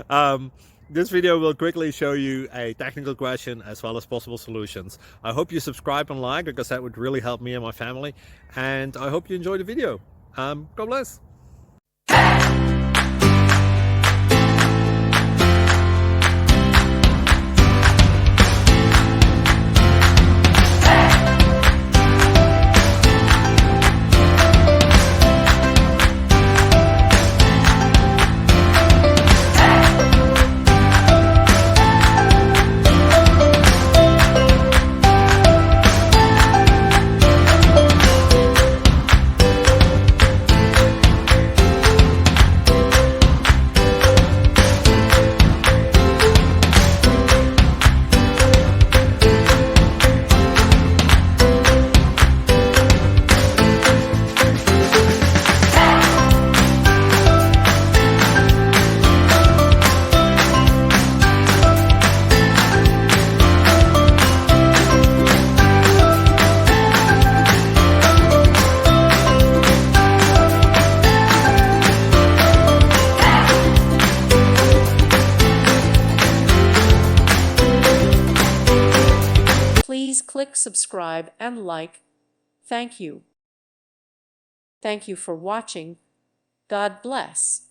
um, this video will quickly show you a technical question as well as possible solutions. I hope you subscribe and like, because that would really help me and my family. And I hope you enjoy the video. God bless. Please click subscribe and like. Thank you. Thank you for watching. God bless.